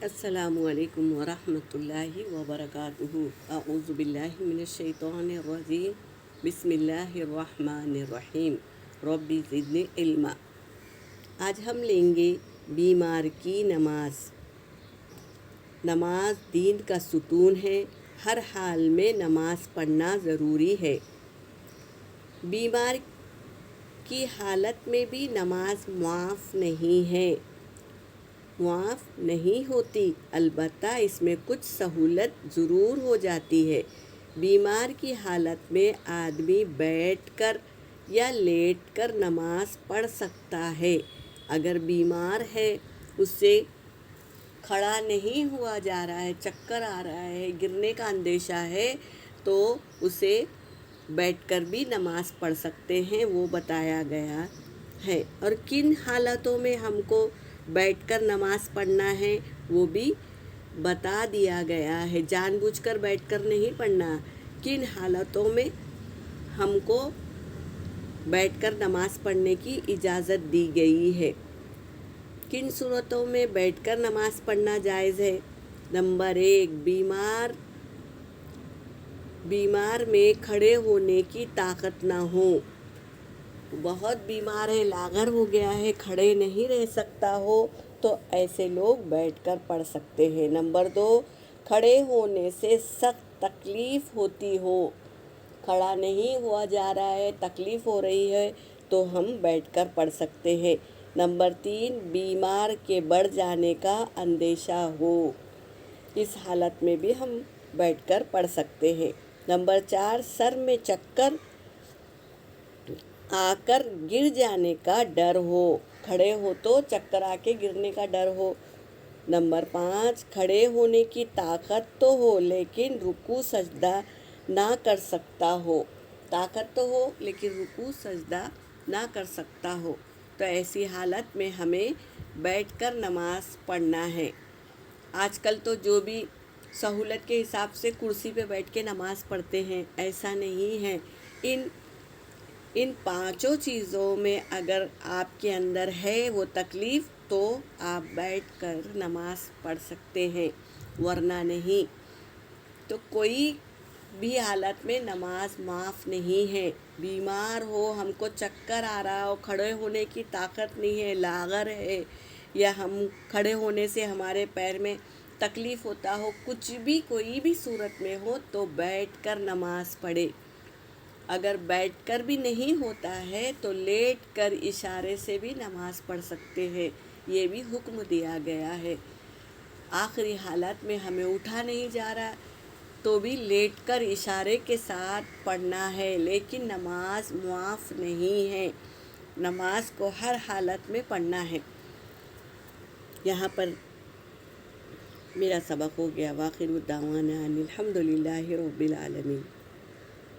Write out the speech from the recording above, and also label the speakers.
Speaker 1: السلام علیکم ورحمۃ اللہ وبرکاتہ۔ اعوذ باللہ من الشیطان الرجیم، بسم اللہ الرحمن الرحیم۔ رب زدنی علما۔ آج ہم لیں گے بیمار کی نماز۔ نماز دین کا ستون ہے، ہر حال میں نماز پڑھنا ضروری ہے۔ بیمار کی حالت میں بھی نماز معاف نہیں ہے، معاف نہیں ہوتی، البتہ اس میں کچھ سہولت ضرور ہو جاتی ہے۔ بیمار کی حالت میں آدمی بیٹھ کر یا لیٹ کر نماز پڑھ سکتا ہے۔ اگر بیمار ہے، اس سے کھڑا نہیں ہوا جا رہا ہے، چکر آ رہا ہے، گرنے کا اندیشہ ہے، تو اسے بیٹھ کر بھی نماز پڑھ سکتے ہیں، وہ بتایا گیا ہے۔ اور کن حالتوں میں ہم کو بیٹھ کر نماز پڑھنا ہے وہ بھی بتا دیا گیا ہے۔ جان بوجھ کر بیٹھ کر نہیں پڑھنا، کن حالتوں میں ہم کو بیٹھ کر نماز پڑھنے کی اجازت دی گئی ہے، کن صورتوں میں بیٹھ کر نماز پڑھنا جائز ہے۔ نمبر 1، بیمار میں کھڑے ہونے کی طاقت نہ ہو، بہت بیمار ہے، لاغر ہو گیا ہے، کھڑے نہیں رہ سکتا ہو، تو ایسے لوگ بیٹھ کر پڑھ سکتے ہیں۔ نمبر 2، کھڑے ہونے سے سخت تکلیف ہوتی ہو، کھڑا نہیں ہوا جا رہا ہے، تکلیف ہو رہی ہے، تو ہم بیٹھ کر پڑھ سکتے ہیں۔ نمبر 3، بیمار کے بڑھ جانے کا اندیشہ ہو، اس حالت میں بھی ہم بیٹھ کر پڑھ سکتے ہیں۔ نمبر 4، سر میں چکر آ کر گر جانے کا ڈر ہو، کھڑے ہو تو چکر آ کے گرنے کا ڈر ہو۔ نمبر 5، کھڑے ہونے کی طاقت تو ہو لیکن رکوع سجدہ نہ کر سکتا ہو، طاقت تو ہو لیکن رکوع سجدہ نہ کر سکتا ہو، تو ایسی حالت میں ہمیں بیٹھ کر نماز پڑھنا ہے۔ آج کل تو جو بھی سہولت کے حساب سے کرسی پہ بیٹھ کے نماز پڑھتے ہیں، ایسا نہیں ہے۔ ان 5 چیزوں میں اگر آپ کے اندر ہے وہ تکلیف، تو آپ بیٹھ کر نماز پڑھ سکتے ہیں، ورنہ نہیں۔ تو کوئی بھی حالت میں نماز معاف نہیں ہے۔ بیمار ہو، ہم کو چکر آ رہا ہو، کھڑے ہونے کی طاقت نہیں ہے، لاغر ہے، یا ہم کھڑے ہونے سے ہمارے پیر میں تکلیف ہوتا ہو، کچھ بھی کوئی بھی صورت میں ہو، تو بیٹھ کر نماز پڑھے۔ اگر بیٹھ کر بھی نہیں ہوتا ہے تو لیٹ کر اشارے سے بھی نماز پڑھ سکتے ہیں، یہ بھی حکم دیا گیا ہے۔ آخری حالت میں ہمیں اٹھا نہیں جا رہا تو بھی لیٹ کر اشارے کے ساتھ پڑھنا ہے، لیکن نماز معاف نہیں ہے، نماز کو ہر حالت میں پڑھنا ہے۔ یہاں پر میرا سبق ہو گیا۔ وآخر دعوانا ان الحمد للہ رب العالمین۔